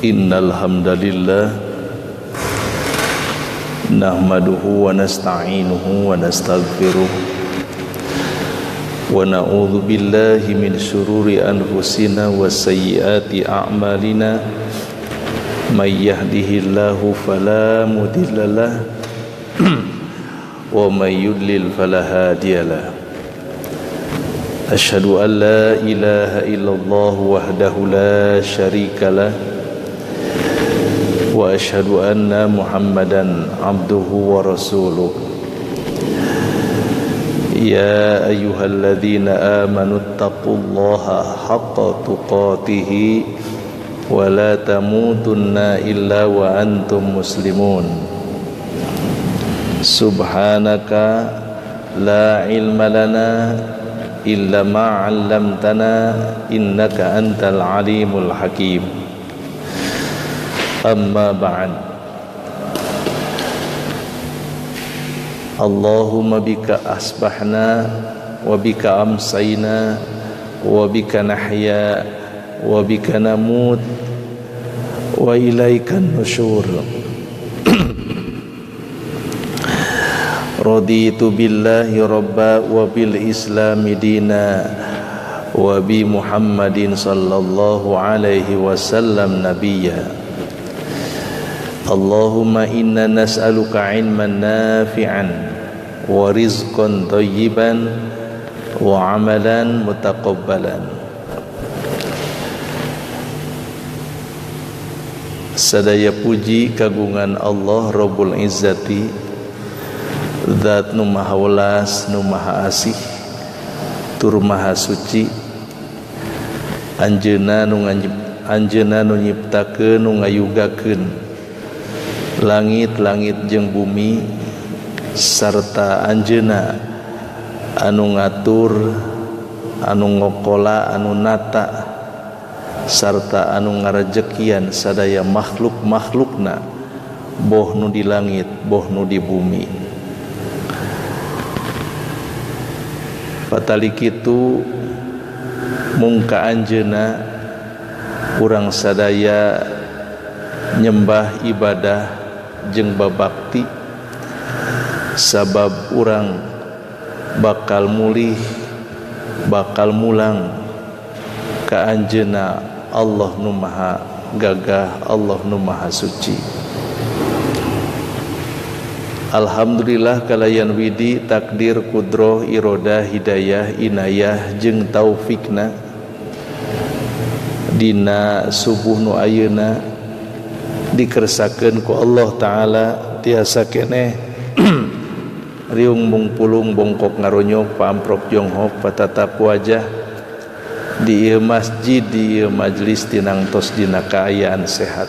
Innal hamdalillah nahmaduhu wa nasta'inuhu wa nastaghfiruh wa na'udzu billahi min syururi anfusina wa sayyiati a'malina may yahdihillahu fala mudhillalah wa may yudlil fala hadiyalah. Asyhadu an la ilaha illallah wahdahu la syarikalah wa asyhadu anna Muhammadan abduhu wa rasuluh. Ya ayyuhalladzina amanu taqullaha haqqa tuqatih wa la tamutunna illa wa antum muslimun. Subhanaka la ilma lana illa ma 'allamtana innaka antal alimul hakim. Amma ba'd. Allahumma bika asbahna wa bika amsayna wa bika nahya wa bika namut wa ilaikan nusyur. Raditu billahi rabba wa bil islami dina wa bi Muhammadin sallallahu alaihi wasallam nabiyya. Allahumma inna nas'aluka ilman nafi'an wa rizqan thayyiban wa amalan mutaqabbalan. Sadaya puji kagungan Allah Rabbul Izzati, Zat nu maha welas nu maha asih tur maha suci. Anjeunna nu nyiptakeun nu ngayugakeun langit-langit jeung bumi sarta anjeunna anu ngatur, anu ngokola, anu nata sarta anu ngarejekian sadaya makhluk-makhlukna boh nu di langit boh nu di bumi. Patali kitu mungka anjeunna urang sadaya nyembah ibadah jeung babakti sabab urang bakal mulih bakal mulang ka anjeunna Allah nu maha gagah, Allah nu maha suci. Alhamdulillah kalayan widi takdir kudroh irodah hidayah inayah jeung taufikna dina subuh nu ayeuna dikersakeun ku Allah Ta'ala tiasa keneh riung mungpulung bongkok ngaronyok paamprok jonghok patatap wajah di ieu masjid di ieu majlis tinangtos dina kaayaan sehat.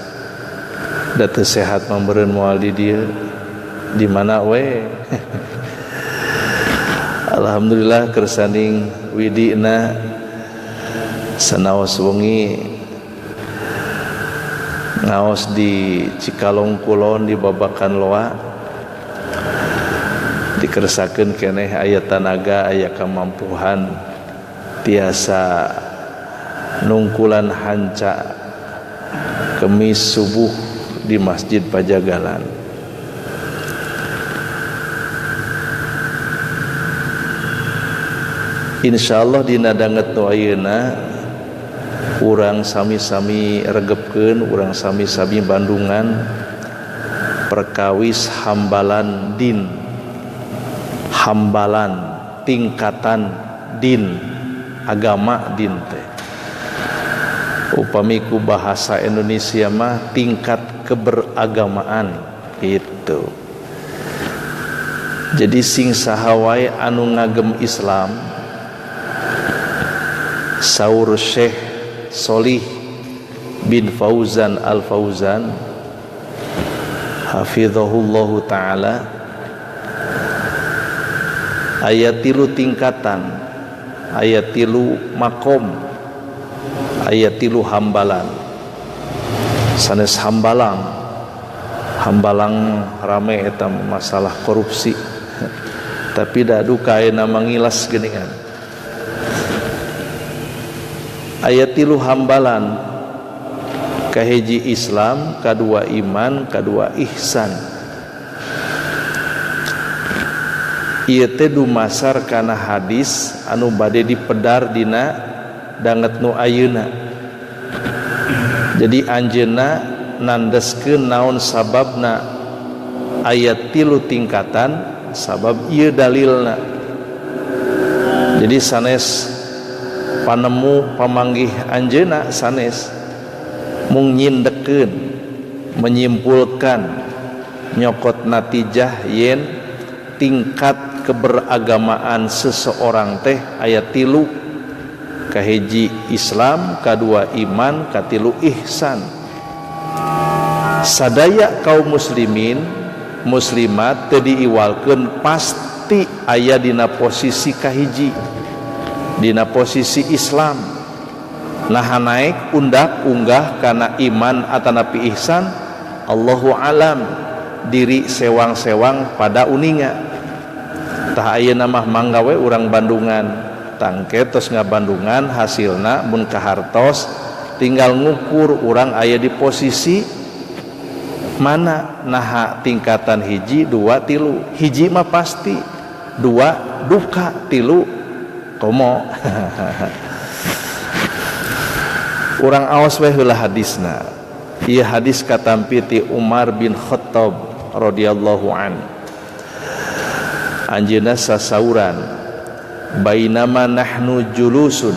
Da teu sehat mah moal di dieu di mana we. Alhamdulillah kersaning widina sanaos wengi ngaos di Cikalong Kulon di Babakan Loa dikersakeun keneh aya tanaga aya kamampuhan tiasa nungkulan hanca kemis subuh di Masjid Pajagalan. Insyaallah dina danget nu ayeuna urang sami-sami regepkeun, urang sami-sami bandungan perkawis hambalan din, hambalan tingkatan din agama din teh. Upami ku bahasa Indonesia mah tingkat keberagamaan gitu. Jadi sing saha wae anu ngagem Islam saur Syekh Solih bin Fauzan Al-Fauzan hafizahullahu ta'ala aya tilu tingkatan, aya tilu makom, aya tilu hambalan. Sanes hambalang rame eta masalah korupsi tapi da duka ayeuna mangilas geuningan. Aya tilu hambalan kahiji Islam, kadua iman, kadua ihsan. Ieu teh dumasar kana hadis anu bade dipedar dina danget nu ayeuna. Jadi anjeunna nandeskeun naon sababna ayat 3 tingkatan, sabab ieu dalilna. Jadi sanes panemu pamanggih anjeunna sanes mung nyindekeun, menyimpulkan, nyokot natijah yen tingkat keberagamaan seseorang teh aya 3, kahiji Islam, kadua iman, katilu ihsan. Sadaya kaum muslimin muslimat teu diiwalkeun pasti aya dina posisi kahiji, dina posisi Islam. Nah naik undak-unggah kana iman atanapi ihsan, Allahu alam, diri sewang-sewang pada uninga. Tah ayeuna mah manggawe urang Bandungan, tangke tos ngabandungan hasilna mun kahartos tinggal ngukur urang aya di posisi mana, naha tingkatan hiji, 2, 3. Hiji mah pasti, 2 duka, 3 komo. Urang aos we heula hadisna. Ieu hadis katampi ti Umar bin Khattab radhiyallahu an. Anjeunna sasauran, bainama nahnu julusun,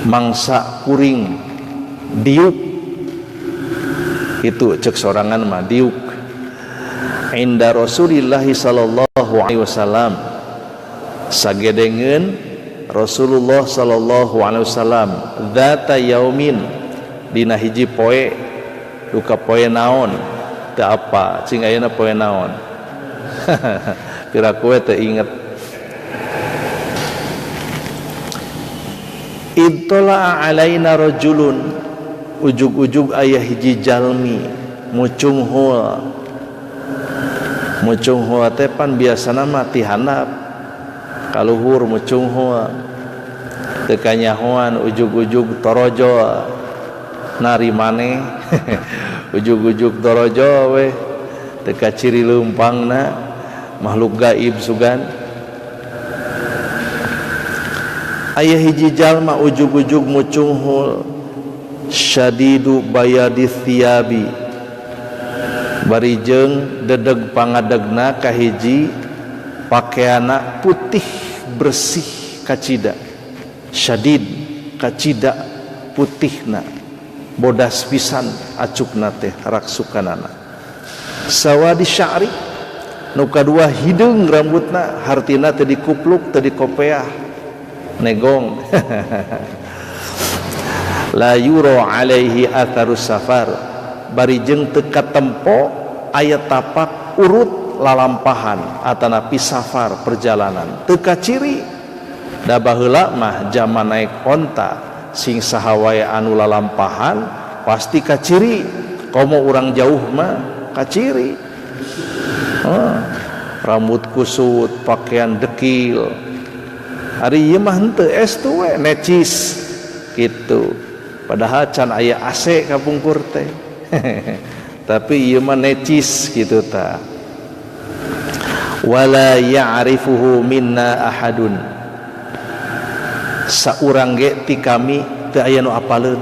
mangsa kuring diuk, itu cek sorangan mah diuk, inda Rasulillah sallallahu alaihi wasallam, sagedengeun Rasulullah sallallahu alaihi wasallam, dzata yaumin, dina hiji poe, duka poe naon teu apa cing ayeuna poe naon. Kira kowe teu inget. Ittala alaina rajulun, ujug-ujug aya hiji jalmi mucung heula. Mucung heula teh pan biasana mah ti handap kaluhur mucung heula. Teu kanyahoan ujug-ujug torojo nari maneh. Ujug-ujug torojo we teu kaciri leumpangna makhluk gaib sugan. Aya hiji jalma ujug-ujug mucung heul, syadidu bayadith thiyabi, bari jeung dedeg pangadegna kahiji pakaiana putih bersih kacida. Syadid kacida putihna, bodas pisan acukna teh raksukanana. Sawadi sya'ri, nu kadua hideung rambutna, hartina teu dikupluk teu dikopeah, negong. La yura alaihi atharus safar, bari jeung teu katempo aya tapak urut lalampahan atanapi safar perjalanan, teu kaciri. Da baheula mah zaman naik onta, sing saha wae anu lalampahan pasti kaciri, komo urang jauh mah kaciri. Rambut kusut, pakaian dekil. Ari ieu mah henteu estu we necis kitu. Padahal can aya AC kapungkur teh. Tapi ieu mah necis kitu ta. Wala ya'rifuhu minna ahadun. Saurang ge ti kami teu aya nu apaleun.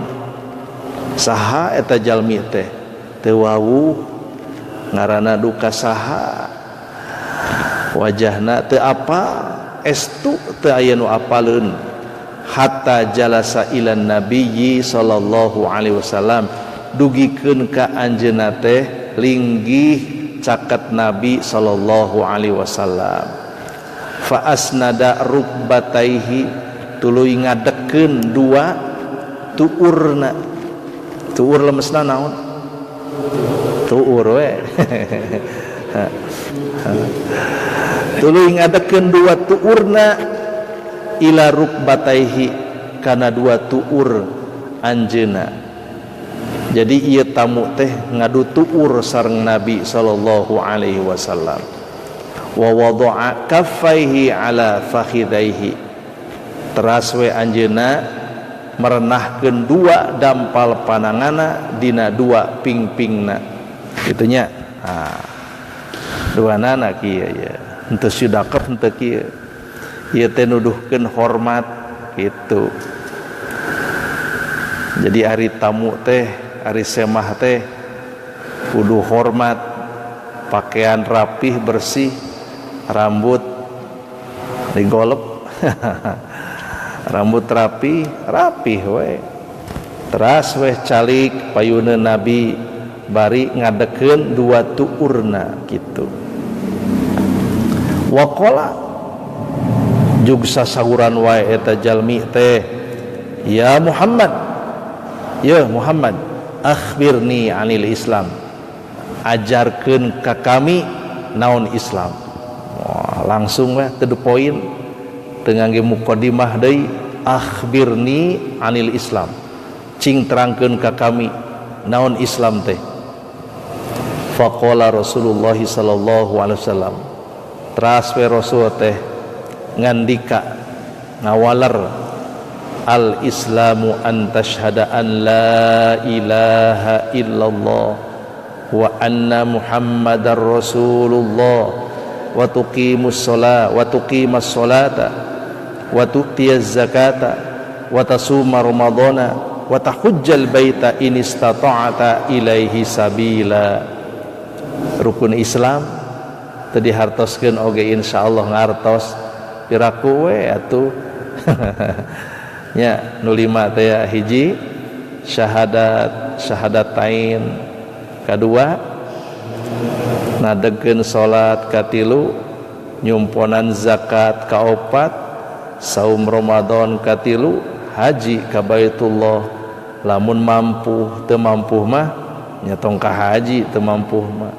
Saha eta jalmi teh? Teu wawuh, ngaranna duka saha, wajahna teu apa, estu teu aya nu apaleun. Hatta jalasa ilan nabiyyi sallallahu alaihi wasallam, dugikeun ka anjeunna teh linggih caket nabi sallallahu alaihi wasallam. Fa asnada rukbataihi, tuluy ngadekeun 2 tuurna. Tuur lemesna naon? Tuur we. Tuluy ngadekeun 2 tuurna ila rukbataihi, kana 2 tuur anjeunna. Jadi ieu tamu teh ngadu tuur sareng Nabi sallallahu alaihi wasallam. Wa wada'a kaffaihi ala fakhidaihi, teras we anjeunna merenahkeun dua dampal panangana dina dua pingpingna gitunya. Duanana kieu ya henteu sidaqah henteu kieu ieu teh nuduhkeun hormat gitu. Jadi ari tamu teh ari semah teh kudu hormat, pakaian rapih bersih, rambut digolep rambut rapih we, teras we calik payuna Nabi bari ngadekeun dua tuurna gitu. Waqala jug sasahuran wae eta jalmi teh, ya Muhammad, akhbirni anil Islam, ajarkeun ka kami naon Islam. Wah, langsung we to the point teu ngangge muqaddimah deui, akhbirni anil Islam, cing terangkeun ka kami naon Islam teh. Faqala Rasulullah sallallahu alaihi wasallam, teras we Rasul teh ngandika ngawaler, al islamu an tashhada an la ilaha illallah wa anna muhammadar rasulullah wa tuqimus shalah wa tuqimas sholata wa tu'tiyaz zakata wa tasuma ramadhana wa tahujjal baita in istata'ta ilaihi sabila. Rukun Islam tadi hartoskeun oge insyaallah ngartos piraku we atuh nya nu lima teh hiji syahadatain, kadua nadegkeun salat, katilu nyumponan zakat, kaopat saum Ramadan, katilu haji ka Baitullah. Lamun mampu teu mampu mah nya tong ka haji, teu mampu mah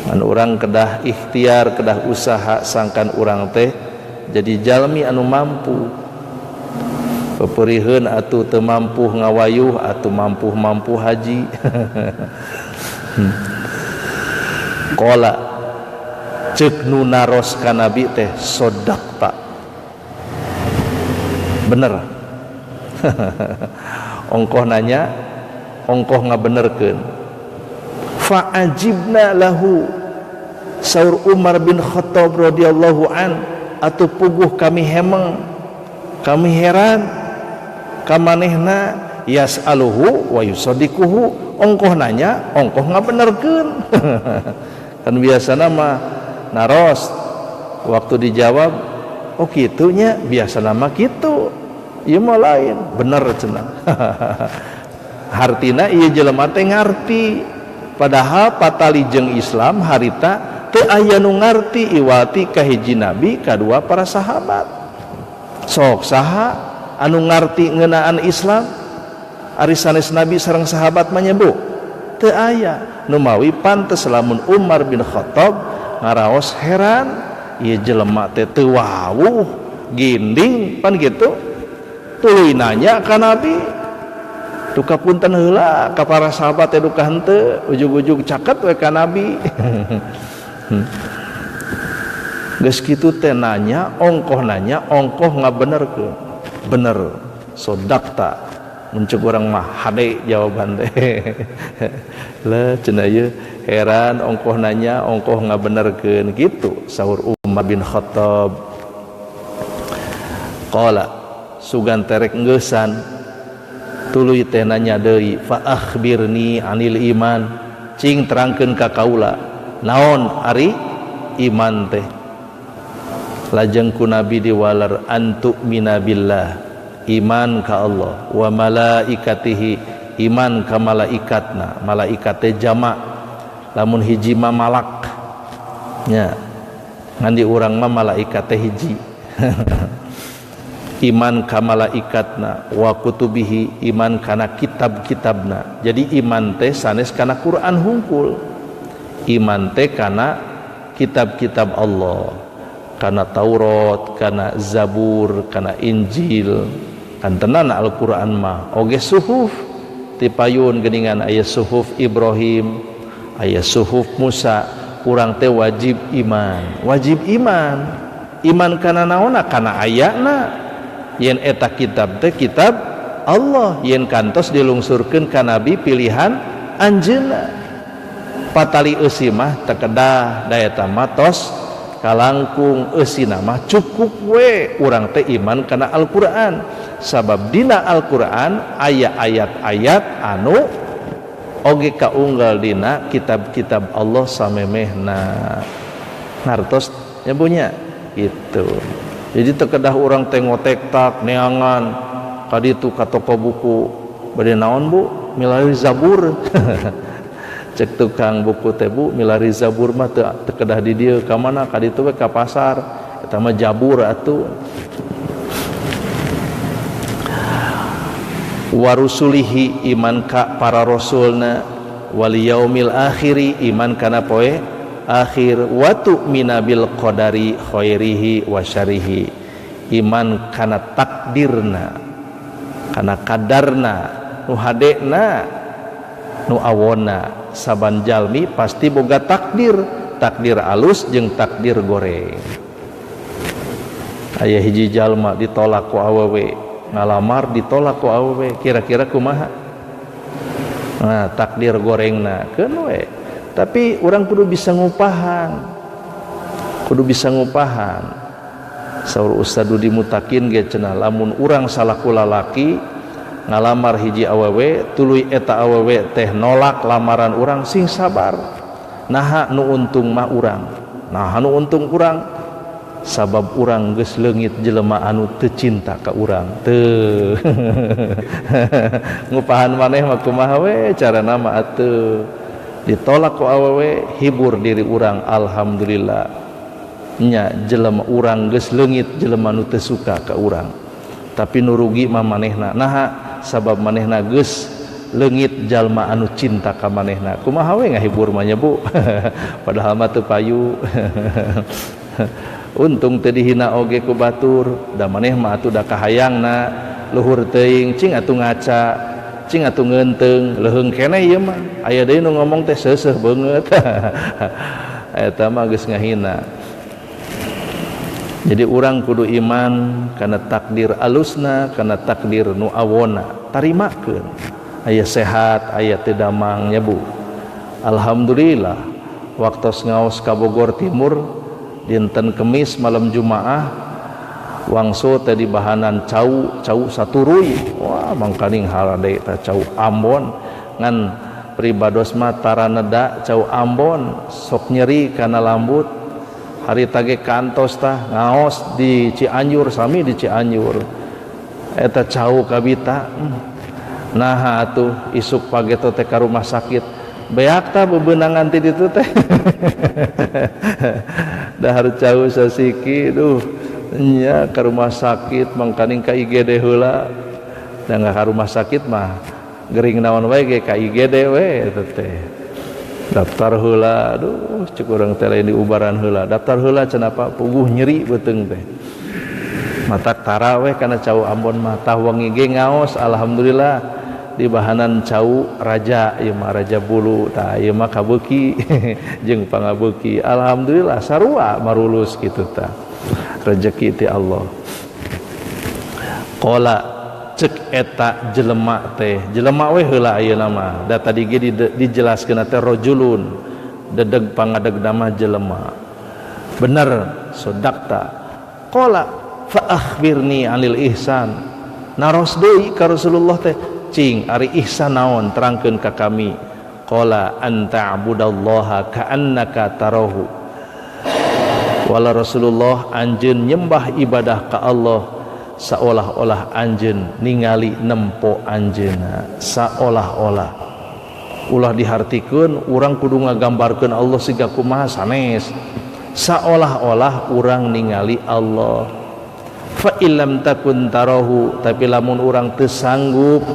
an urang kedah ikhtiar, kedah usaha sangkan urang teh jadi jalmi anu mampu. Peperiheun atuh teu mampu ngawayuh, atuh mampu haji. Qala ceuk nu naros ka Nabi teh, sodaqta, bener. Ongkoh nanya, ongkoh ngabenerkeun. Fa'ajibna lahu, saur Umar bin Khattab radhiyallahu an, atuh puguh kami hemeng, kami heran kamanehna yas'aluhu wa yusaddiquhu, ongkoh nanya ongkoh ngabenerkeun. Kan biasana mah naros waktu dijawab oh kitunya, biasana mah kitu, ieu mah lain bener cenah. Hartina ieu jelema teh ngarti, padahal patalijeng Islam harita teu aya nu ngarti iwati ka hiji nabi, kadua para sahabat. Sok saha anu ngarti ngeunaan Islam ari sanes nabi sareng sahabat menyebut teu aya. Nu mawi pantes lamun Umar bin Khattab ngaraos heran ieu jelema teh teu wawuh ginding pan kitu, tuluy nanya ka nabi, duka punten heula ka para sahabat teh duka henteu, ujug-ujug caket we ka nabi. Geus kitu teh nanya ongkoh ngabenerkeun, bener sodaqta, muncul urang mah hade jawaban teh. Lah cenah ieu heran ongkoh nanya ongkoh ngabenerkeun kitu saur Umar bin Khattab. Qala sugan terek ngeusan tuluy teh nanya deui, fa akhbirni anil iman, cing terangkeun ka kaula naon ari iman teh. Lajeng ku nabi diwalar, antu'mina billah, iman ka Allah, wa malaikatihi, iman ka malaikatna, malaikat teh jamak, lamun hiji mah malak nya, ngan di urang mah malaikat teh hiji. Iman ka malaikatna, wa kutubihi, iman kana kitab-kitabna. Jadi iman teh sanes kana Quran hungkul, iman teh kana kitab-kitab Allah, kana Taurat, kana Zabur, kana Injil, kan tenan Al-Quran mah oge suhuf ti payun geuningan aya suhuf Ibrahim, aya suhuf Musa. Urang teh wajib iman, iman kana naonna, kana ayana, yen eta kitab teh kitab Allah, yen kantos dilungsurkeun ka nabi pilihan anjeunna. Patali eusi mah teu kedah da eta matos kalangkung eusina mah cukup we urang teh iman kana Al-Qur'an. Sabab dina Al-Qur'an aya ayat-ayat anu oge kaunggal dina kitab-kitab Allah samemehna. Ngartos nyabunya gitu. Jadi teu kedah urang teh ngotek tak neangan ka ditu ka toko buku bade naon Bu? Milari Zabur. Cek tukang buku teh Bu, milari Zabur mah teu kedah di dieu ka mana? Ka ditu we ka pasar. Eta mah Jabur atuh. Warusulihi iman ka para rasulna, wal yaumil akhiri iman kana poe akhir, wa tu'mina bil qadari khairihi wa syarihi iman kana takdirna, kana kadarna nu hadena nu awona. Saban jalmi pasti boga takdir alus jeung takdir goreng. Aya hiji jalma ditolak ku awewe, ngalamar ditolak ku awewe, kira-kira kumaha? Nah, takdir gorengna keun we. Tapi urang kudu bisa ngupahan. Saur Ustaz Dudi Mutakin ge cenah lamun urang salaku lalaki ngalamar hiji awewe, tuluy eta awewe teh nolak lamaran urang, sing sabar. Naha nu untung mah urang. Naha nu untung urang? Sabab urang geus leungit jelema anu teu cinta ka urang. Teu. Ngupahan maneh mah kumaha we carana mah atuh. Ditolak ku awewe, hibur diri urang, alhamdulillah. Nya jelema urang geus leungit jelema nu teu suka ka urang. Tapi nu rugi mah manehna. Naha? Sabab manehna geus leungit jalma anu cinta ka manehna. Kumaha we ngahibur mah nya Bu? Padahal mah teu payu. Untung teu dihina oge ku batur, da maneh mah atuh da kahayangna luhur teuing, cing atuh ngaca, cing atuh ngeunteung, leuheung keneh ieu mah. Aya deui nu ngomong teh seuseuh beungeut. Eta mah geus ngahina. Jadi urang kudu iman kana takdir alusna, kana takdir nu awona, tarimakeun. Aya sehat, aya teu damang nya Bu. Alhamdulillah waktos ngaos ka Bogor Timur dinten Kemis malam Jumaah wangso teh di bahanan cau saturuy. Wah mangkaning halade teh cau Ambon ngan pribados mah taraneda cau Ambon sok nyeri kana lambut. Hari tage kantos tah ngaos di Cianjur, sami di Cianjur eta cau kabita. Nah atuh isuk pageto teh ka rumah sakit, beak tah bebeunangan ti ditu teh. Dahar cau sasiki duh nya ka rumah sakit mangkaning ka IGD heula. Da ka rumah sakit mah gering naon wae ge ka IGD we eta teh. Daftar heula, aduh cek urang teh lain diubaran heula. Daftar heula cenah Pak, puguh nyeri beuteung teh. Matak taraweh kana cau Ambon mah tah wengi ge ngaos, alhamdulillah di bahanan cau raja ieu mah raja bulu tah ieu mah kabeuki jeung pangabeuki. Alhamdulillah sarua marulus kitu tah. Rezeki ti Allah. Qala cek eta jelema teh, jelema we heula ayeuna mah. Da tadi ge dijelaskeun teh rajulun, dedeg pangadeg nama jelema. Bener, sodakta. Qala fa akhbirni 'anil ihsan. Naros deui ka Rasulullah teh, cing ari ihsan naon terangkeun ka kami. Qala anta abudallaha ka'annaka tarahu. Wala Rasulullah anjeun nyembah ibadah ka Allah saolah-olah anjeun ningali nempo anjeunna, saolah-olah. Ulah dihartikeun urang kudu ngagambarkeun Allah siga kumaha sanes. Saolah-olah urang ningali Allah. Fa illam takun tarahu, tapi lamun urang teu sanggup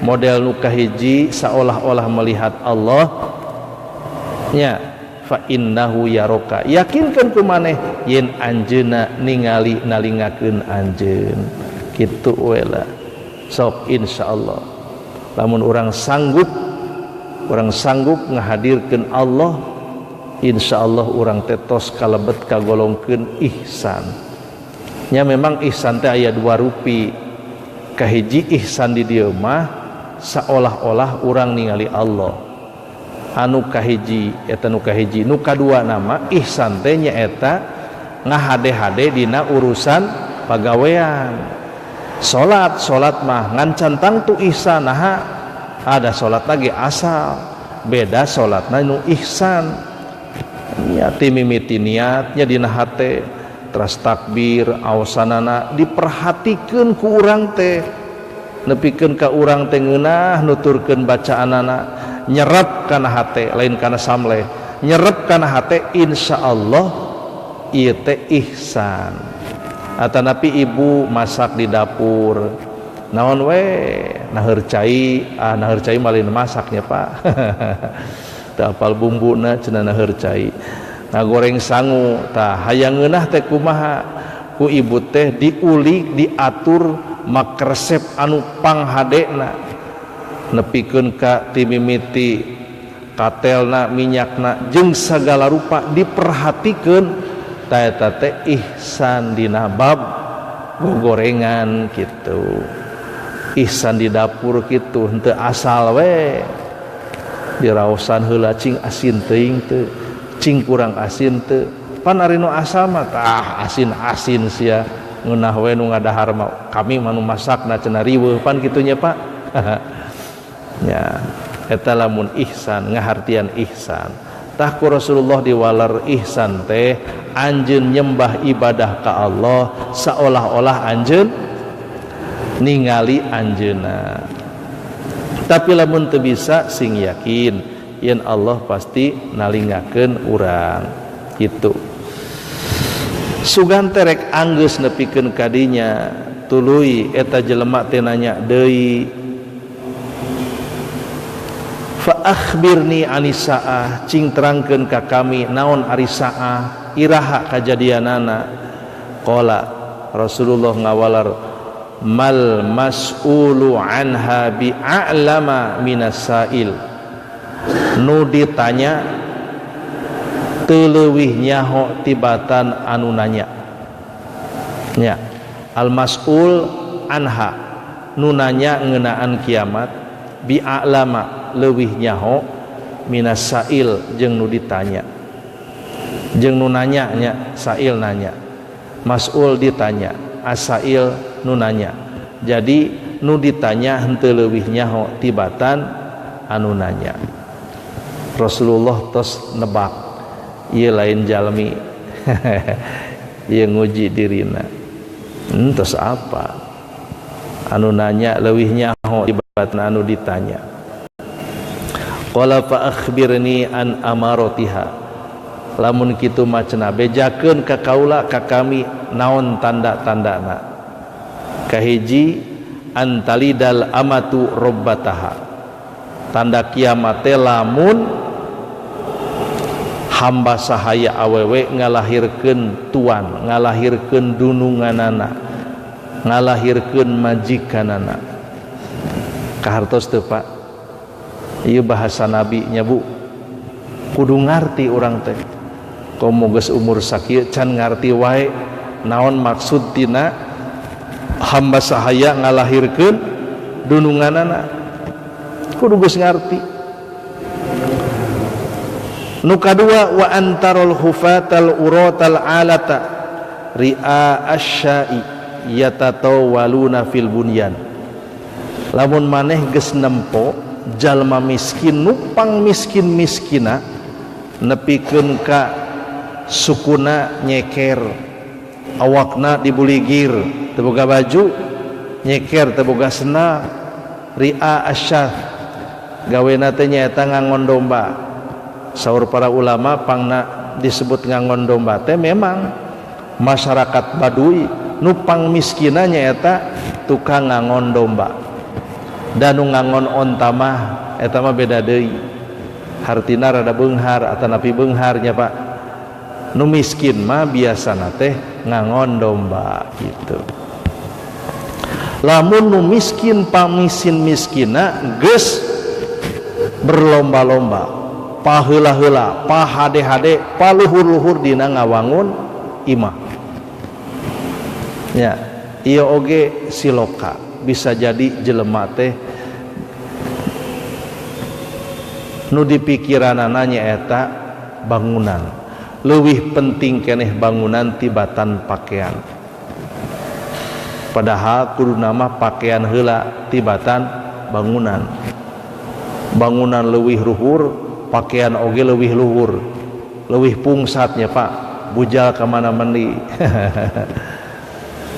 model nu kahiji saolah-olah melihat Allah nya fa innahu yaraka, yakinkeun ku maneh yen anjeunna ningali nalingakeun anjeun kitu we lah. Sok insyaallah lamun urang sanggup ngahadirkeun Allah, insyaallah urang teh tos kalebet kagolongkeun ihsan. nya memang ihsan teh aya dua rupi. Kahiji ihsan di dieu mah seolah-olah urang ningali Allah. Anu kahiji eta nu kahiji, nu kadua nama ihsan teh nyaeta ngahade-hade dina urusan pagawean. Salat mah ngan cantang tu ihsan, nah ada salat lagi asal, beda salatna nu ihsan. Nya timimiti niatnya dina hate, teras takbir aosanana diperhatikeun ku urang teh, nepikeun ka urang teh ngeunah nuturkeun bacaanana, nyerep kana hate lain kana samleh, nyerep kana hate insyaallah ieu teh ihsan. Atanapi ibu masak di dapur naon we naheur cai, naheur cai malin masaknya Pak. Teu apal bumbuna cenah naheur cai, ngagoreng sangu tah hayang ngeunah teh kumaha ku ibu teh diulik diatur mak resep anu panghadena, nepikeun ka timimiti katelna minyakna jeung sagala rupa diperhatikeun. Ta eta teh ihsan dina bab gorengan kitu. Ihsan di dapur kitu henteu asal we diraosan heula cing asin teuing teu, cing kurang asin teu. Pan ari nu asal mah tah asin-asin sia ngeunah we nu ngadahar mah kami manu masakna cenah riweuh pan kitu nya Pak. Ya eta lamun ihsan ngahartian ihsan. Tah ku Rasulullah diwalar ihsan teh anjeun nyembah ibadah ka Allah seolah-olah anjeun ningali anjeunna. Tapi lamun teu bisa sing yakin yen Allah pasti nalingakeun urang kitu. Sugan terek anggeus nepikeun kadinya tuluy eta jelema teh nanya deui, fa akhbirni anisaah, cing terangkeun ka kami naon ari saah, iraha kajadianana. Qala Rasulullah ngawalar, mal mas'ulu anha bi'a'lama minas sa'il, nu ditanya teu leuwih nyaho tibatan anu nanya. Nya al mas'ul anha, nu nanya ngeunaan kiamat, bi'a'lama leuwih nyaho minas sa'il jeung nu ditanya. Jeung nu nanya nya sa'il nanya, mas'ul ditanya, as-sa'il nu nanya. Jadi nu ditanya henteu leuwih nyaho tibatan anu nanya. Rasulullah tos nebak ieu lain jalmi. Ieu nguji dirina. Tos apa? Anu nanya leuwih nyaho tibatan anu ditanya. Qala fa akhbirni an amaratiha, lamun kitu mah cenah bejakeun ka kaula ka kami naon tanda-tandana. Kahiji antalidal amatu robbataha, tanda kiamat teh lamun hamba sahaya awewe ngalahirkeun tuan, ngalahirkeun dununganana, ngalahirkeun majikanana. Kahartos teu Pak? Ieu bahasa nabi nya Bu, kudu ngarti urang teh. Komo geus umur sakieu can ngarti wae naon maksud tina hamba sahaya ngalahirkeun dununganana, kudu geus ngarti. Nu kadua wa antarul hufatal uratal alata ri'a asya'i yatatawaluna fil bunyan. Lamun maneh geus nempo jalma miskin nupang miskin-miskina nepikeun ka sukuna nyeker, awakna dibuligir, teu boga baju, nyeker teu boga sena, ri'a asyah, gawena teh nyaeta ngangon domba. Saur para ulama pangna disebut ngangon domba teh memang masyarakat Baduy, nupang miskina nyaeta tukang ngangon domba. Dan nu ngangon onta mah eta mah beda deui. Hartina rada beunghar atanapi beunghar nya Pak. Nu miskin mah biasana teh ngangon domba gitu. Lamun nu miskin pamisin-miskina geus berlomba-lomba, paheula-heula, pahade-hade, paluhur-luhur dina ngawangun imah. Ya, ieu oge siloka bisa jadi jelema teh nu dipikiranana nyaeta bangunan. Leuwih penting keneh bangunan tibatan pakaian. Padahal kudu nama pakaian heula tibatan bangunan. Bangunan leuwih luhur, pakaian oge leuwih luhur. Leuwih pungsatnya Pak, bujal ka mana-mani.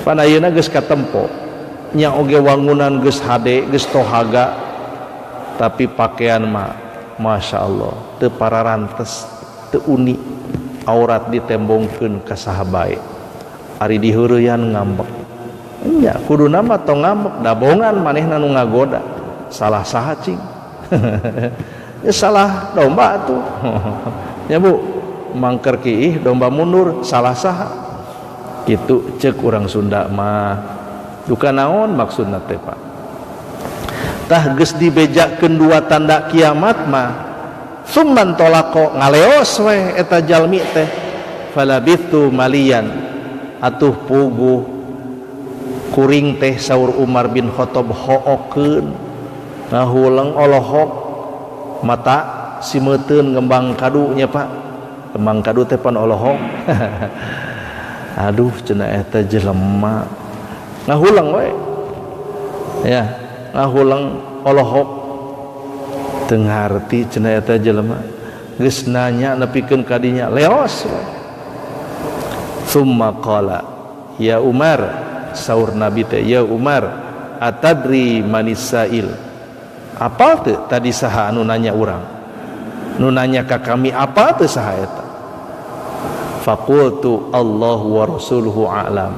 Pan ayeuna geus katempo. Nya oge wangunan geus hade, geus tohaga, tapi pakaian mah Masya Allah teu pararantes, teu uni, aurat ditembongkeun ka saha bae. Ari diheureyan ngambek. Nya kuduna mah tong ngambek, dabongan manehna nu ngagoda. Salah saha cing? Ya salah domba atuh. Ya Bu, mangker kiih domba mundur, salah saha? Kitu ceuk urang Sunda mah. Duka naon maksudna teh Pak? Tah geus dibejakeun dua tanda kiamat mah summan tolako ngaleos we eta jalmi teh falabithu malian atuh puguh kuring teh saur Umar bin Khattab hookeun ngahulang olohok mata simeuteun ngembang kadu nya Pak, ngembang kadu teh pan olohok. Aduh cenah eta jelema ngahulang we ya, ngahulang olohok teu ngarti cenah eta jelema geus nanya nepikeun ka dinya leos we. Summa qala ya Umar, saur Nabi teh ya Umar, atadri manisail, apal teu tadi saha anu nanya urang, nu nanya ka kami apa teu saha eta? Faqultu Allahu wa rasuluhu a'lam,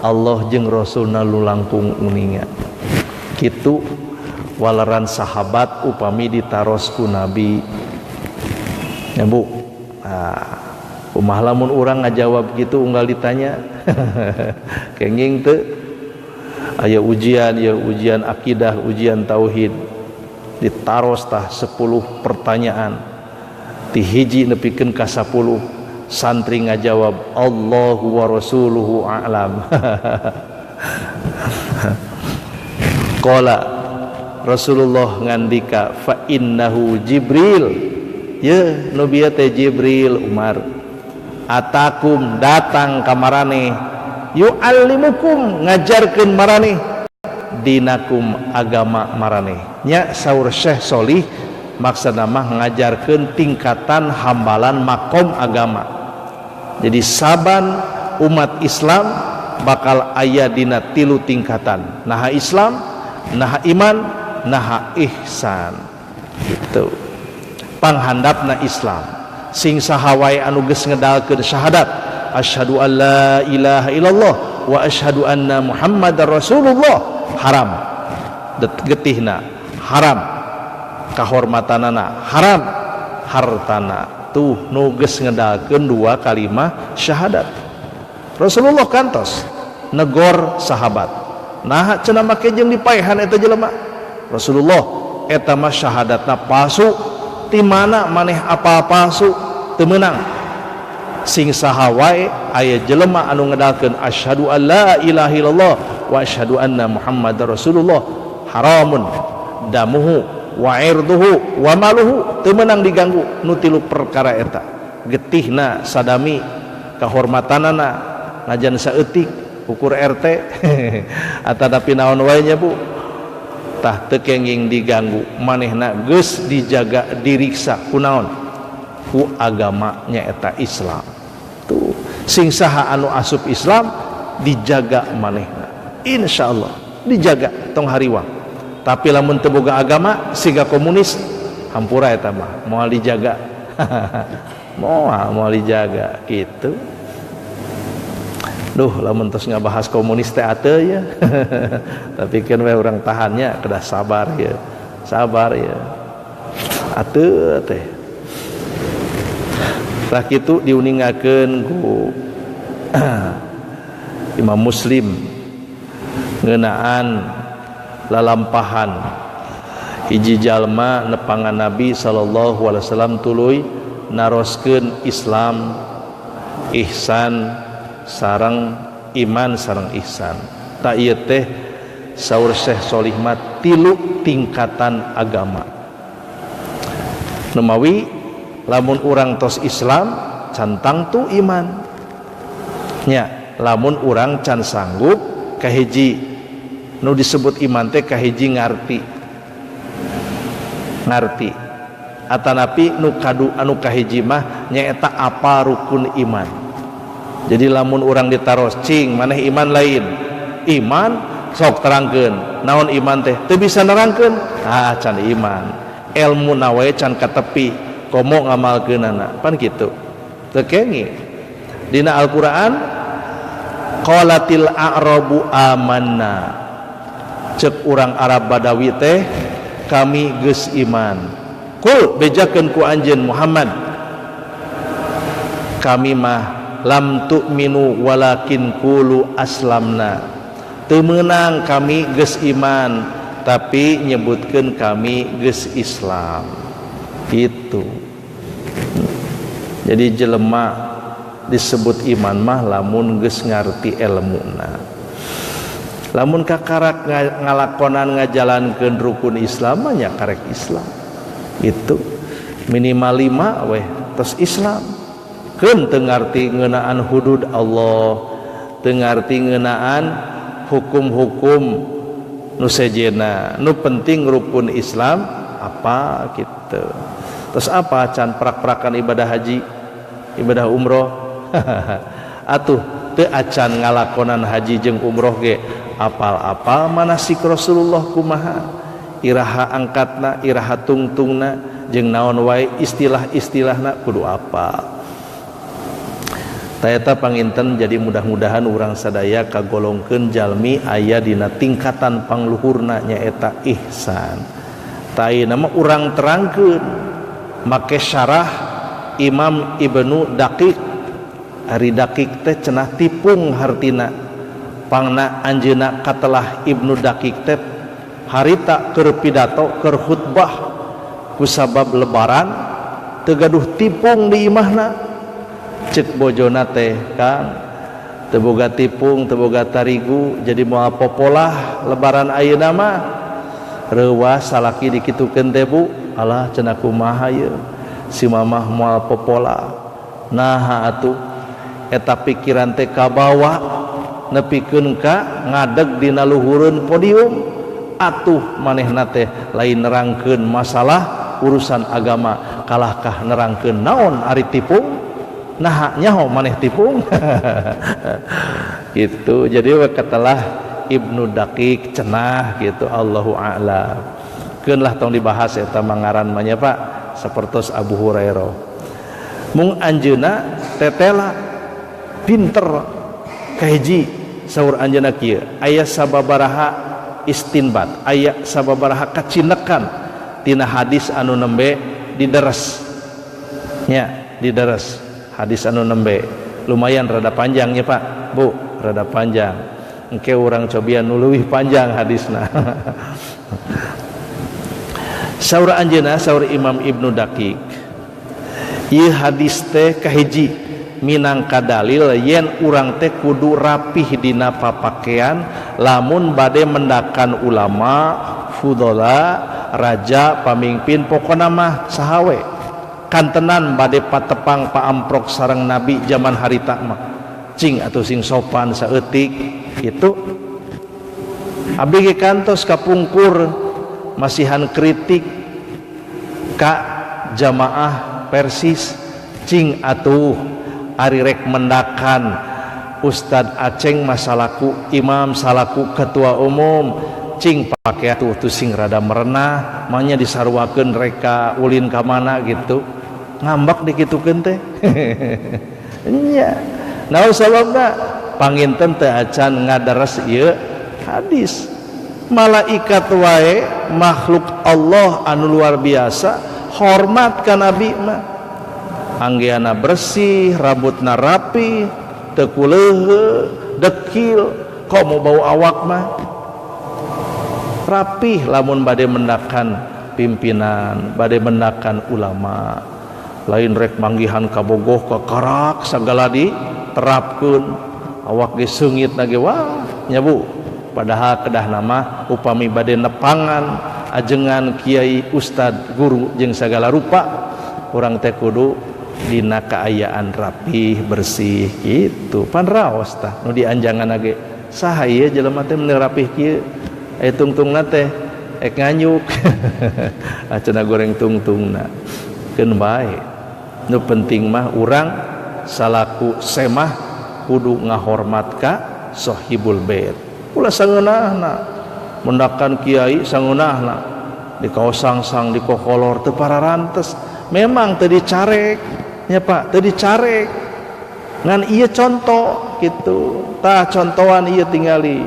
Allah jeung Rasulna lu langkung uninga. Kitu walaran sahabat upami ditaros ku Nabi. Ya Bu, kumaha lamun urang ngajawab gitu unggal ditanya. Kenging teu aya ujian, ya ujian akidah, ujian tauhid. Ditaros tah 10 pertanyaan. Ti hiji nepikeun ka 10. Santri ngajawab Allahu wa rasuluhu a'lam. Qala Rasulullah ngandika fa innahu Jibril, ya nabi teh Jibril Umar, atakum datang ka maraneh, yu'allimukum ngajarkeun maraneh, dinakum agama maraneh. Nya saur Syekh Solih maksudna mah ngajarkeun tingkatan hambalan makom agama. Jadi saban umat Islam bakal aya dina 3 tingkatan, naha Islam, naha iman, naha ihsan. Gitu. Panghandapna Islam sing saha wae anu geus ngedalkeun syahadat asyhadu an la ilaha illallah wa asyhadu anna muhammadar rasulullah, haram getihna, haram kahormatanana, haram hartana. Tuh nu geus ngedalkeun 2 kalimah syahadat. Rasulullah kantos negor sahabat, nah cenah make jeung dipaehan eta jelema. Rasulullah eta mah syahadatna palsu, ti mana maneh apal palsu teu meunang. Sing saha wae aya jelema anu ngedalkeun asyhadu an la ilaha illallah wa asyhadu anna muhammadar rasulullah, haramun damuhu wa irduhu wa maluhu, teu meunang diganggu nu 3 perkara eta. Getihna sadami, kahormatanana najan saeutik ukur RT atadapi naon wae nya Bu, tah teu kenging diganggu, manehna geus dijaga diriksa kunaon, ku agama nyaeta Islam. Tuh sing saha anu asup Islam dijaga manehna, insyaallah dijaga tong hariwang. Tapi lamun teu boga agama siga komunis hampura eta mah moal dijaga. moal dijaga gitu. Duh lamun tos ngabahas komunis teh ateu ya. Tapi kan we urang tahannya kedah sabar ya. Sabar ya. Ateu teh. Tah kitu diuningakeun ku Imam Muslim ngeunaan lalampahan hiji jalma nepangan Nabi sallallahu alaihi wasallam tuluy naroskeun Islam, ihsan sareng iman sareng ihsan. Ta ieu teh saur Syekh Sholih mah 3 tingkatan agama. Numawi lamun urang tos Islam cantang tu iman nya, lamun urang can sanggup kahiji nu disebut iman teh kahiji ngarti atanapi nu kadu anu kahiji mah nyaeta apa rukun iman. Jadi lamun urang ditaros cing maneh iman lain, iman sok terangkeun naon iman teh teu bisa nerangkeun, can iman ilmu nawe can katepi komo ngamalkeunana pan kitu teu kenging. Dina Al-Qur'an qalatil a'rabu amanna, cek urang Arab Badawi teh kami geus iman. Kul bejakeun ku anjeun Muhammad, kami mah lam tu'minu walakin qulu aslamna, teu meunang kami geus iman tapi nyebutkeun kami geus Islam. Itu jadi jelema disebut iman mah lamun geus ngarti ilmuna, lamun kakarak ngalakonan ngajalankeun rukun Islam nya karek Islam. Itu minimal 5 weh tos Islam. Keun teu ngarti ngeunaan hudud Allah, teu ngarti ngeunaan hukum-hukum nu sejena, nu penting rukun Islam apa gitu. Terus apa can prak-prakan ibadah haji, ibadah umroh atuh teu acan ngalakonan haji jeung umroh ge apal-apal manasik Rasulullah kumaha, iraha angkatna, iraha tungtungna, jeung naon wae istilah-istilahna kudu apal. Tayata panginten jadi mudah-mudahan urang sadaya kagolongkeun jalmi aya dina tingkatan pangluhurna nyaeta ihsan. Taina mah urang terangkeun make syarah Imam Ibnu Daqiq. Ari Daqiq teh cenah tipung hartina. Pangna anjeunna katelah Ibnu Daqiq teh harita keur pidato keur khutbah kusabab lebaran teu gaduh tipung di imahna. Cek bojona teh Kang teu boga tipung teu boga tarigu jadi moal popolah lebaran ayeuna mah reuwas salaki dikitukeun teh Bu, alah cenah kumaha ieu si mamah moal popolah. Nah atuh eta pikiran teh kabawa nepikeun ka ngadeg dina luhureun podium, atuh manehna teh lain nerangkeun masalah urusan agama kalahkah nerangkeun naon ari tipung. Nah nyaho maneh tipung gitu. Jadi katalah Ibnu Daqiq cenah gitu, Allahu a'lam. Keun lah tong dibahas eta mangaran mah nya Pak sapertos Abu Hurairah. Mung anjeunna tetela pinter kahiji saur anjeunna kieu aya sababaraha istinbat, aya sababaraha kacinekan tina hadis anu nembe dideres nya, dideres hadis anu nembe lumayan rada panjangnya Pak Bu, rada panjang engke urang cobian nu leuwih panjang hadisna. Saur anjeunna saur Imam Ibnu Daqiq ieu hadis teh kahiji minangka dalil yen urang teh kudu rapih dina papakean lamun bade mendakan ulama, fudola, raja, pamimpin, pokona mah sahawe kantenan bade patepang paamprok sareng Nabi zaman harita mah cing atuh sing sopan saeutik itu. Abdi ge kantos kapungkur masihan kritik ka jamaah Persis cing atuh ari rek mendakan Ustad Aceng masalaku imam salaku ketua umum cing pake atuh sing rada merenah manya disarwakeun reka ulin ka mana gitu ngambak dikitukeun teh nya. Naon sababna panginten teu acan ngadares ieu hadis. Malaikat wae makhluk Allah anu luar biasa hormat ka Nabi mah anggeana bersih, rambutna rapi, teu kuleuheu, dekil, komo bau awak mah rapih lamun bade mendakan pimpinan, bade mendakan ulama. Lain rek manggihan kabogoh ka karak sagala diterapkeun. awak ge seungit na ge wah nya Bu. Padahal kedah nama upami bade nepangan ajengan kiai ustad guru jeung sagala rupa urang teh kudu dina kaayaan rapih bersih gitu pan raos tah nu dianjangan ge saha ieu jelema teh meni rapih kieu aya tungtungna teh ek nganyuk acenah goreng tungtungna keun bae nu penting mah urang salaku semah kudu ngahormat ka sahibul bait ulah sangeunahna mendakan kiai sangeunahna dikaosang-sang dikokolor teu pararantes memang teu dicarek nya Pak teu dicarek ngan ieu contoh gitu tah contohan ieu tingali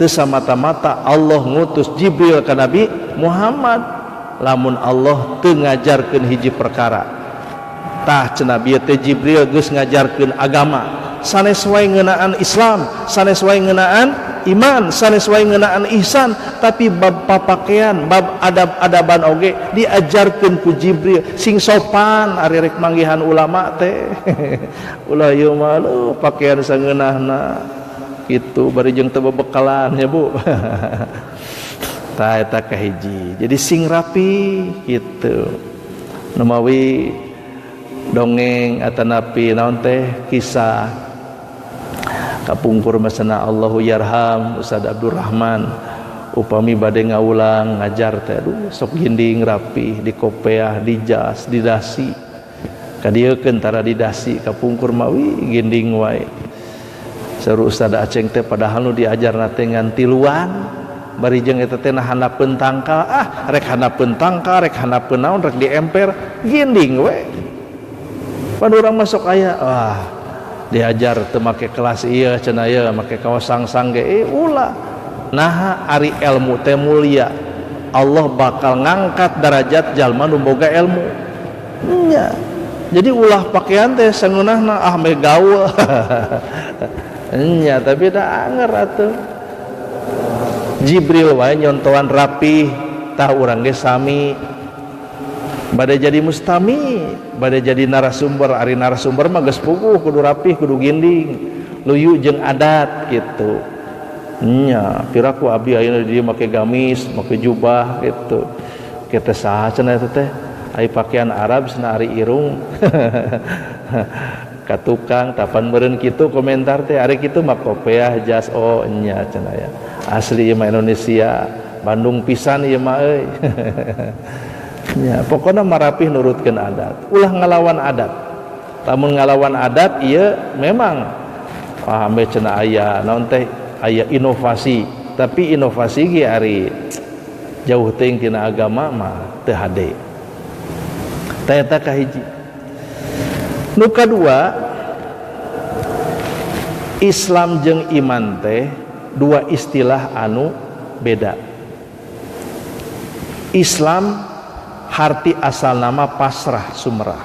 teu samata-mata Allah ngutus Jibril ka Nabi Muhammad lamun Allah teu ngajarkeun hiji perkara tah cenah bieu teh Jibril geus ngajarkeun agama sanes wae ngeunaan Islam sanes wae ngeunaan iman sanes wae ngeunaan ihsan tapi bab papakaian bab adab-adaban oge diajarkeun ku Jibril sing sopan ari rek manggihan ulama teh ulah ieu mah pakaian sangeunahna kitu bari jeung teu bebekalan ya Bu tah eta kahiji jadi sing rapi kitu nu mawi dongeng atanapi naon teh kisah kapungkur masana Allahu yarham Ustaz Abdurrahman upami bade ngaulang ngajar teh aduh sok ginding rapi di kopeah di jas di dasi kadiekeun tara di dasi kapungkur mawi ginding wae saru Ustaz Aceng teh padahal nu diajarna teh ngan tiluan bari jeung eta teh handapkeun tangkal rek handapkeun tangkal rek handapkeun naon rek diemper ginding we pan urang masuk aya diajar teu make kelas ieu cenah ieu make kaos sang-sang ge ulah naha ari ilmu teh mulia Allah bakal ngangkat derajat jalma nu boga ilmu nya jadi ulah pakaian teh sangeunahna me gaul nya tapi da anger atuh Jibril wae nyontohan rapih tah urang ge sami bade jadi mustami bade jadi narasumber ari narasumber mah geus puguh kudu rapih kudu ginding luyu jeung adat gitu nya piraku abi ayeuna di dieu make gamis make jubah gitu kita saha cenah eta teh ai pakaian Arab cenah ari irung ka tukang tapan meureun kitu komentar teh ari kitu mah kopiah jas nya cenah ya asli ieu mah Indonesia Bandung pisan ieu mah euy ya pokoknya marapih nurutkeun adat ulah ngalawan adat lamun ngalawan adat ieu memang ame cenah aya naon teh aya inovasi tapi inovasi ge ari jauh teuing tina agama mah teu hade tah eta kahiji nu kadua Islam jeung iman teh dua istilah anu beda Islam harti asal nama pasrah sumrah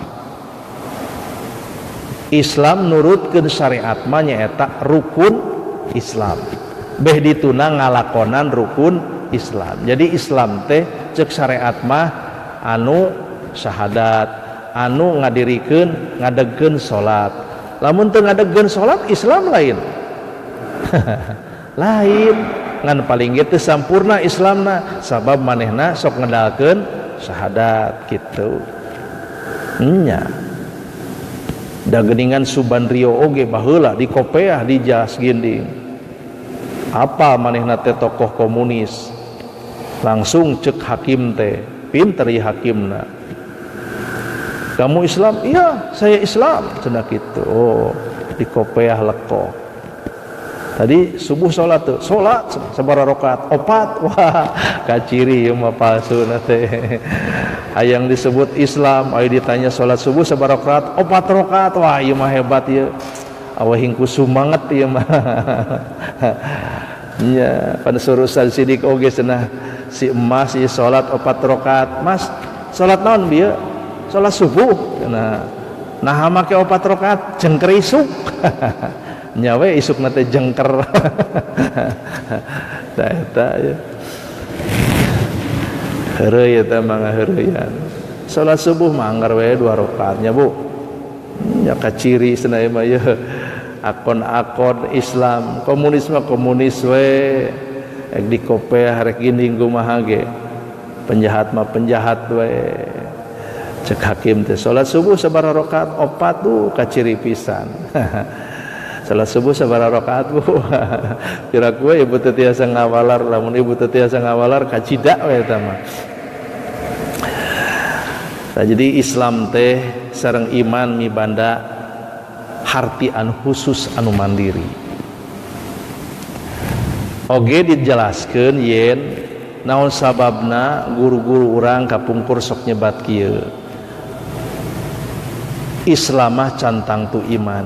Islam nurutkeun syariat mah nyaeta rukun Islam beh dituna ngalakonan rukun Islam jadi Islam teh ceuk syariat mah anu syahadat anu ngadirikeun ngadegkeun salat lamun teu ngadegkeun salat Islam lain lain ngan paling teu sampurna Islamna sabab manehna sok ngedalkeun syahadat gitu nya da geuningan subandrio oge baheula di kopeah di jas ginding apa manehna teh tokoh komunis langsung cek hakim teh pinter ieu hakimna kamu Islam iya saya Islam cenah kitu oh di kopeah leko tadi subuh salat tuh salat sabaraha rakaat 4 wah kaciri ieu mah palsu na teh hayang disebut Islam aya ditanya salat subuh sabaraha rakaat 4 rakaat wah ieu mah hebat ieu awahing ku sumanget ieu mah nya pan suruh Sidik oge cenah si emas ieu salat 4 rakaat mas salat naon bieu salat subuh cenah nah make 4 rakaat jengker isuk nyawe isukna teh jengker tah eta ya heureuy eta mangga heureuyan salat subuh mah anggar we 2 rakaat nya Bu nya kaciri cenah mah ieu akon-akon Islam, komunisme komunis we di kope harek gini kumaha ge penjahat mah penjahat we cek hakim teh salat subuh sabaraha rakaat 4 tuh kaciri pisan salat subuh sabaraha rakaat bu kira gue ibu teh tiasa ngawalar lamun ibu teh tiasa ngawalar kacida we eta mah. Nah, jadi Islam teh sareng iman mibanda harti anu khusus anu mandiri. Oge dijelaskeun yen naon sababna guru-guru urang kapungkur sok nyebat kieu. Islam mah cantang tu iman,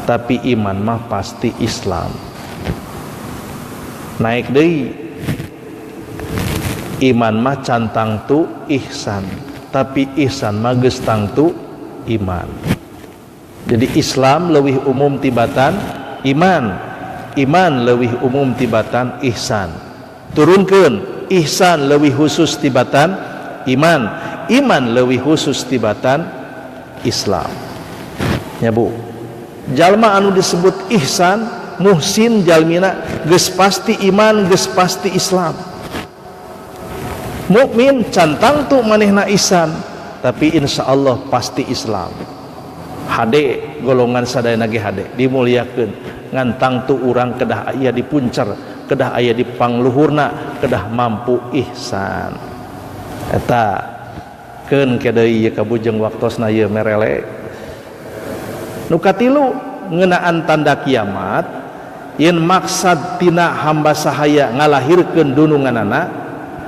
tapi iman mah pasti Islam. Naik deui. Iman mah cantang tu ihsan, tapi ihsan mah geus tangtu iman. Jadi Islam leuwih umum tibatan iman, iman leuwih umum tibatan ihsan. Turunkeun ihsan leuwih khusus tibatan iman, iman leuwih khusus tibatan Islam. Nya Bu, jalma anu disebut ihsan, muhsin jalmina geus pasti iman, geus pasti Islam. Mukmin cantang tu manehna ihsan, tapi insyaallah pasti Islam. Hade golongan sadayana ge hade dimuliakeun ngantang tu urang kedah aya di puncer, kedah aya di pangluhurna, kedah mampu ihsan. Eta keun kedeui ieu kabujeng waktosna ieu merele. Nu katilu ngeunaan tanda kiamat yen maksad tina hamba sahaya ngalahirkeun dununganana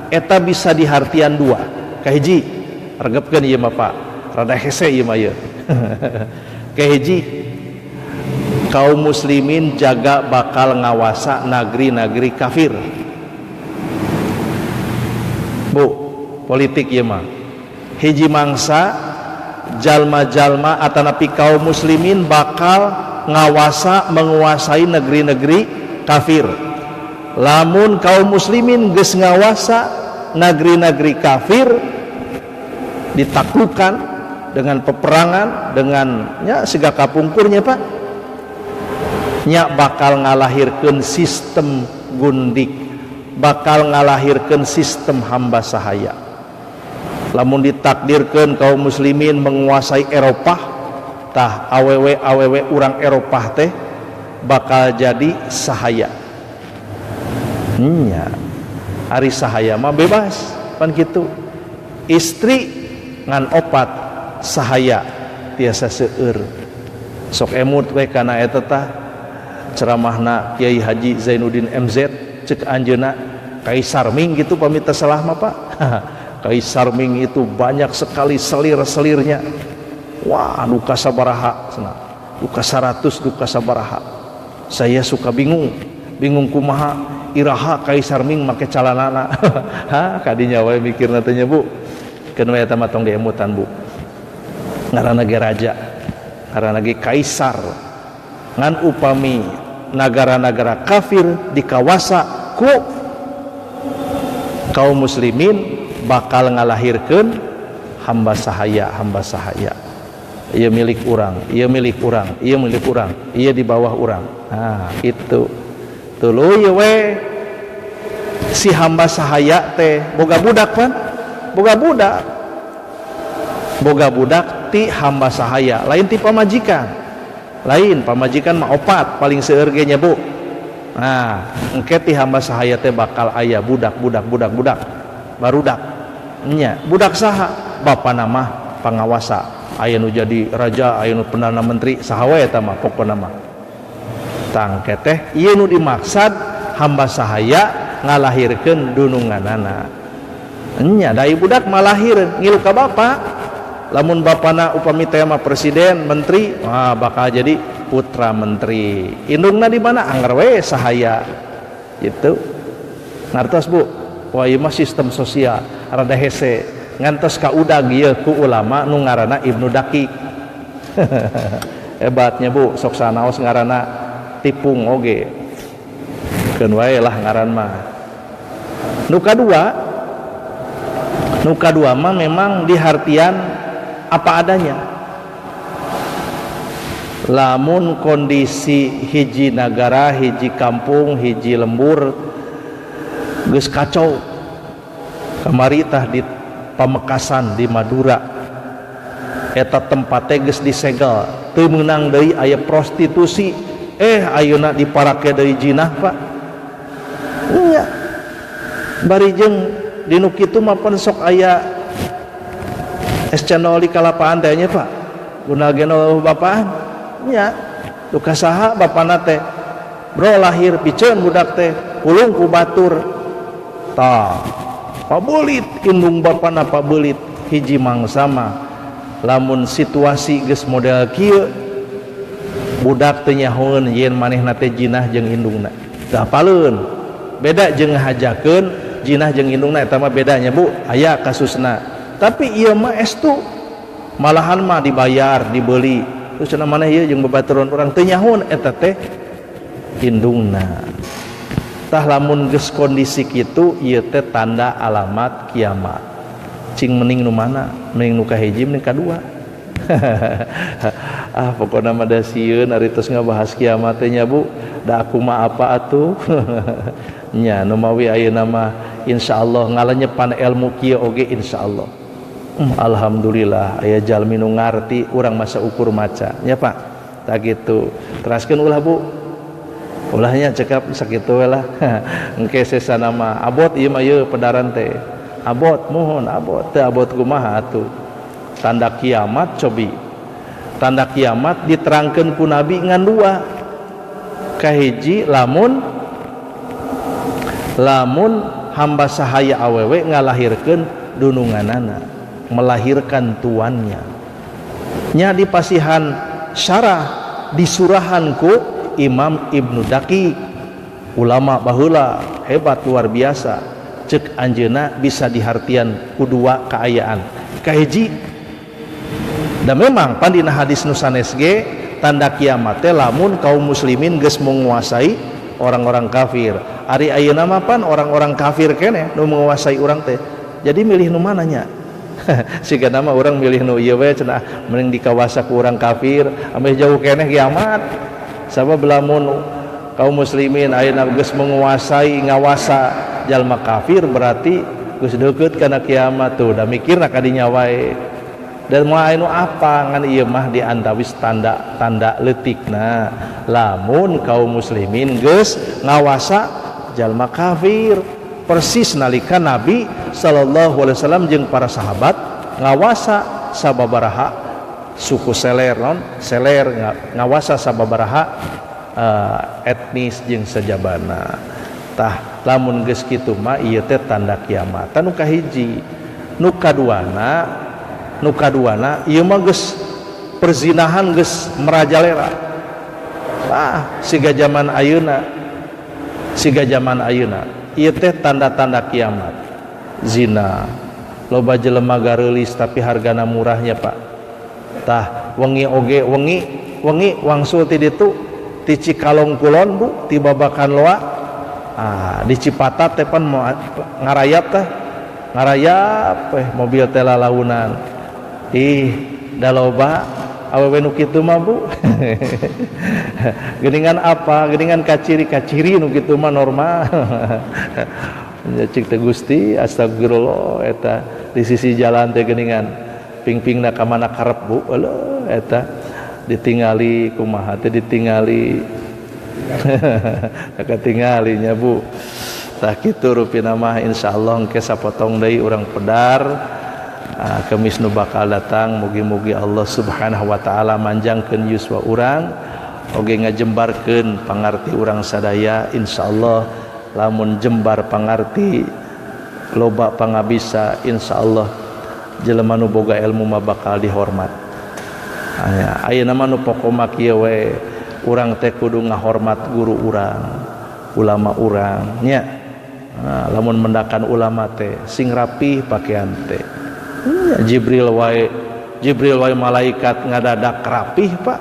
eta bisa dihartian dua. Kahiji regepkeun ieu mah Pak, rada hese ieu mah ieu. Kahiji kaum muslimin jaga bakal ngawasa negeri-negeri kafir. Bu, politik ieu mah. Hiji mangsa jalma-jalma atanapi kaum muslimin bakal ngawasa menguasai negeri-negeri kafir. Lamun kaum muslimin geus ngawasa negeri-negeri kafir ditaklukkan dengan peperangan, dengan nya siga kapungkurnya Pak, nya bakal ngalahirkeun sistem gundik, bakal ngalahirkeun sistem hamba sahaya. Lamun ditakdirkeun kaum muslimin menguasai Eropah, tah awewe urang Eropah teh bakal jadi sahaya. Nya ari sahaya mah bebas pan kitu. Istri ngan opat sahaya tiasa seueur. Sok emut we kana eta tah ceramahna Kiai Haji Zainuddin MZ ceuk anjeunna Kaisar Ming gitu pamita salah mah Pak. Kaisar Ming itu banyak sekali selir-selirnya. Wah, duka sabaraha cenah. Duka 100, duka sabaraha. Saya suka bingung kumaha iraha Kaisar Ming make calanana. Ha, kadinya wae mikirna teh nya Bu. Keun we eta mah tong diemutan Bu. Ngaranna ge raja, ngaranna ge kaisar. Ngan upami negara-negara kafir dikawasa ku kaum muslimin bakal ngalahirkeun hamba sahaya. Ieu milik urang, ieu milik urang, ieu milik urang, ieu di bawah urang. Nah, itu tuluy we si hamba sahaya teh boga budak kan? Boga budak ti hamba sahaya, lain ti pamajikan. Lain pamajikan mah opat paling seueur ge nya Bu. Nah, engke ti hamba sahaya teh bakal aya budak. Barudak nya budak saha bapana mah pangawasa, aya nu jadi raja, aya nu perdana menteri, saha we eta mah pokona mah. Tangke teh ieu nu dimaksad hamba sahaya ngalahirkeun dununganana. Nya dai budak malahir ngilu ka bapa. Lamun bapana upami teh mah presiden, menteri, wah bakal jadi putra menteri. Indungna di mana? Anggar we sahaya. Gitu. Ngartos Bu? Wah ieu mah sistem sosial rada hese. Ngantos ka udag ieu ku ulama nu ngaranna Ibnu Daqiq. Hebatnya Bu, sok sanaos ngaranna tipung oge. Keun wae lah ngaran mah. Nu kadua mah memang dihartian apa adanya. lamun kondisi hiji nagara, hiji kampung, hiji lembur geus kacau. Kamari tah di Pamekasan di Madura eta tempat geus disegel, teu meunang deui aya prostitusi, ayeuna diparake deui jinah Pak. Nya bari jeung dinu kitu mah pan sok aya es cendol di kalapaan teh nya Pak, guna genol bapaan nya tu kasaha bapana teh bro lahir piceun budak teh pulung ku batur tah pabulit indung bapana pabulit hiji mangsa mah lamun situasi geus model kieu budak teu nyahoeun yen manehna teh jinah jeung indungna teu apaleun. Beda jeung ngahajakeun jinah jeung indungna eta mah bedanya Bu, aya kasusna. Tapi ieu mah estu malahan mah dibayar, dibeli. Terus cenah maneh ieu jeung babaturan urang teu nyahoeun eta teh indungna. Tah lamun geus kondisi kitu ieu teh tanda alamat kiamat. Cing mending nu mana? Mending nu kahiji mending kadua. Pokona mah da sieun ari tos ngabahas kiamat teh nya Bu, da aku mah apa atuh. Nya nu mawi ayeuna mah insyaallah ngalenyepan ilmu kieu oge insyaallah. Alhamdulillah aya jalmi nu ngarti urang masa ukur maca nya Pak. Tah kitu. Teraskeun ulah Bu. Ulahnya cekap sakitu we lah. Engke sesana mah abot ieu mah ieu pedaran teh. Abot mohon abot teu abot kumaha atuh. Tanda kiamat cobi. Tanda kiamat diterangkeun ku Nabi ngan dua. Kahiji lamun hamba sahaya awewe ngalahirkeun dununganana, melahirkan tuannya. Nya di pasihan syarah disurahan ku Imam Ibnu Daqiq, ulama baheula hebat luar biasa. Cek anjeuna bisa dihartian kudua kaayaan. Kahiji dan memang pandina hadis nu sanes ge tanda kiamat teh lamun kaum muslimin geus menguasai orang-orang kafir. Ari ayeuna mah pan orang-orang kafir keneh nu menguasai urang teh. Jadi milih nu mana nya? Sigana mah urang milih nu ieu we cenah mending dikawasa ku urang kafir, ame jauh keneh kiamat. Sabab lamun kaum muslimin ayeuna geus menguasai ngawasa jalma kafir berarti geus deukeut kana kiamat tuh da mikirna ka dinya wae. Dan moal anu apa ngan ieu mah diantawis tanda-tanda leutikna lamun kaum muslimin geus ngawasa jalma kafir. Persis nalika Nabi sallallahu alaihi wasallam jeung para sahabat ngawasa sababaraha suku seler ngawasa sababaraha etnis jeung sajabana. Tah lamun geus kitu mah ieu teh tanda kiamat. Nu kahiji, nu kaduana ieu mah geus perzinahan geus merajalela. Siga zaman ayeuna ieu teh tanda-tanda kiamat. Zina loba jelema gareulis tapi hargana murahnya Pak. Tah wengi oge wengi wangsul ti ditu ti Cikalong Kulon Bu, ti Babakan Loa. Di Cipatat teh pan ngarayap mobil teh lalaunan. Da loba awewe nu kitu mah Bu. Geuningan apa? Geuningan kaciri nu kitu mah normal. Cik teh Gusti astagfirullah eta di sisi jalan teh geuningan ping-pingna ka mana karep Bu. Eueuh eta ditingali kumaha teh ditingali. Katingalinya Bu. Tah kitu rupina mah insyaallah engke sapotong deui urang pedar. Kemis nu bakal datang mugi-mugi Allah Subhanahu wa taala manjangkeun yuswa urang oge ngajembarkeun pangarti urang sadaya. Insyaallah lamun jembar pangarti loba pangabisa insyaallah jelema nu boga ilmu mah bakal dihormat. Ayeuna mah nu pokona kieu we urang teh kudu ngahormat guru urang, ulama urang nya. Lamun mendakan ulama teh sing rapih pakaian teh. Jibril wae malaikat ngadadak rapih Pak.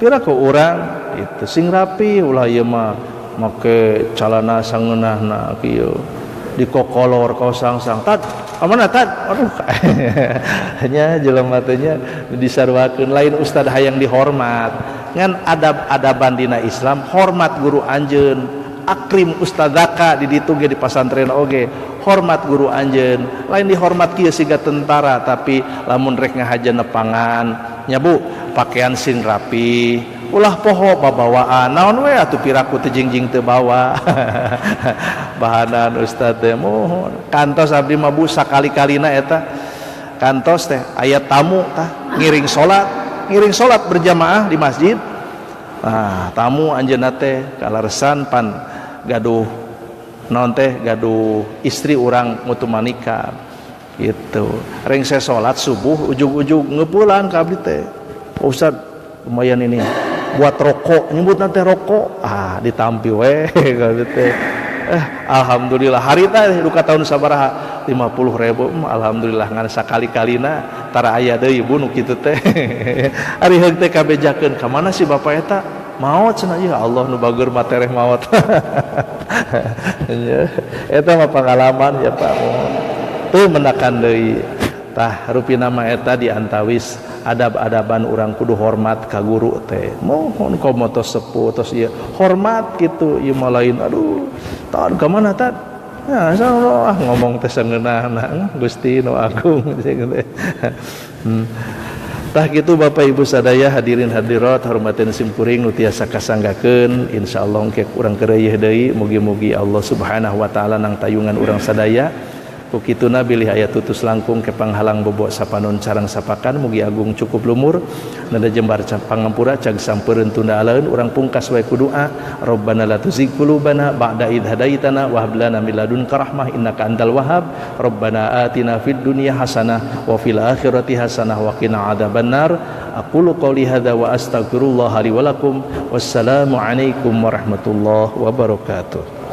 Pira ku urang itu sing rapih ulah ieu mah make calana sangeunahna kieu dikokolor kaosang-sang tad amana tad aduh nya jelema teh nya disarwakeun lain ustad hayang dihormat ngan adab-adaban dina Islam hormat guru anjeun, akrim ustadzaka di ditu ge di pasantren oge hormat guru anjeun, lain dihormat kieu siga tentara tapi lamun rek ngahajeun nepangan nya Bu pakaian sing rapi ulah poho babawaan naon we atuh piraku teu jingjing teu bawa bahanan ustad teh mohon kantos abdi mah Bu sakali-kalina eta kantos teh aya tamu tah ngiring salat berjamaah di masjid. Nah tamu anjeunna teh kalaresan pan gaduh naon teh gaduh istri urang mutu manikah gitu reng saya salat subuh ujug-ujug ngeupulan ka abdi teh Ustad lumayan ini buat rokok nyebut nanti rokok ditampi we gitu teh alhamdulillah hari teh duka tahun sabaraha 50.000 alhamdulillah ngan sakali-kalina tara aya deui Bu nu kitu teh ari heug teh kabejakeun ka mana si bapak eta maot cenah ya Allah nu bagur matereh maot eta mah pengalaman ya Pak mohon teu menakan deui tah rupina mah eta diantawis adab-adaban urang kudu hormat ka guru teh mohon komo tos sepuh tos ieu hormat kitu ieu mah lain aduh taon ka mana tad ya insyaallah ngomong teh seungeunahna Gusti nu agung tah kitu Bapak Ibu sadaya hadirin hadirat hormatin simkuring nu tiasa kasanggakeun insyaallah engke urang keureuh deui mugi-mugi Allah Subhanahu wa taala nang tayungan urang sadaya kukituna bilih aya tutus langkung ke panghalang bobok sapanon carang sapakan mugi agung cukup lumur nada jembar pangampura cag sampeureun tunda alaeun urang pungkas wae ku doa Rabbana la tuzigh qulubana ba'da idh hadaitana wa hab lana min ladunka rahmah innaka antal wahhab Rabbana atina fid dunya hasanah wa fil akhirati hasanah wa qina adzabannar aqulu qouli hadza wa astaghfirullah li wa lakum wassalamu alaikum warahmatullahi wabarakatuh.